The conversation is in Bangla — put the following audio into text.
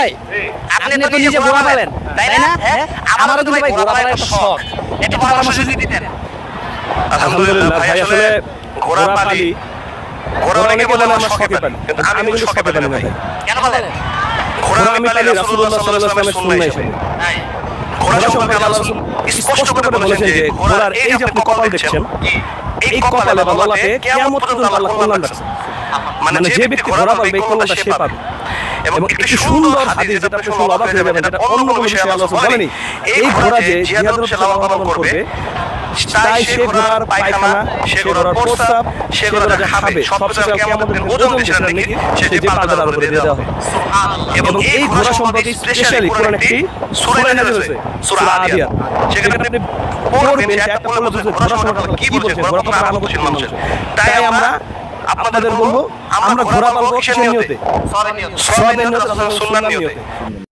ভাই আপনি তো নিজে ঘোড়া পালেন তাই না? আমারও কিন্তু ভাই ঘোড়া পালার একটা শখ, একটু পরামর্শ যদি দিতেন। আলহামদুলিল্লাহ ভাই, আসলে ঘোড়া পালি, ঘোড়া অনেকে বলে আমার শখে পালি, কিন্তু আমি কিন্তু শখে পালি না ভাই। কেন বলেন? ঘোড়া আমি পালি রাসূলুল্লাহ সাল্লাল্লাহু আলাইহি ওয়াসাল্লামের সুন্নাহ হিসেবে। ঘোড়া সম্পর্কে আল্লাহ রাসূল স্পষ্ট করে বলেছেন যে ঘোড়ার এই যে আপনি কপাল দেখছেন, এই কপালে বা ললাটে কিয়ামত পর্যন্ত আল্লাহ কল্যাণ রাখছে। মানে যে ব্যক্তি ঘোড়া পালবে এই কল্যাণটা সে পাবে। এবং একটি সুন্দর হাদিস, যেটা আপনি শুনলে অবাক হয়ে যাবেন, যেটা অন্য কোনো বিষয়ে আল্লাহ রাসূল বলেনি, এই ঘোড়া যে জিহাদের উদ্দেশ্যে লালন পালন করবে, তাই সে ঘোড়ার পায়খানা, সে ঘোড়ার প্রস্রাব, সে ঘোড়া যা খাবে সবকিছু কিয়ামতের দিন ওজন দিয়ে সেটা নাকি সে যে পালবে তার উপরে দিয়ে দেওয়া হবে। এবং এই ঘোড়া সম্পর্কে স্পেশালি কোরআন একটি সূরা নাযিল হয়েছে, সূরা আদিয়াত। সেখানে আপনি পড়বেন, সে একটা পড়লে বুঝবেন ঘোড়া সম্পর্কে আল্লাহ কি বলছেন, ঘোড়া তো আনুগত্যশীল মানুষের। তাই আমরা আপনাদের বলবো, আমরা ঘোড়া পালবো কিসের নিয়তে? সওয়াবের নিয়তে, সুন্নাহর নিয়তে।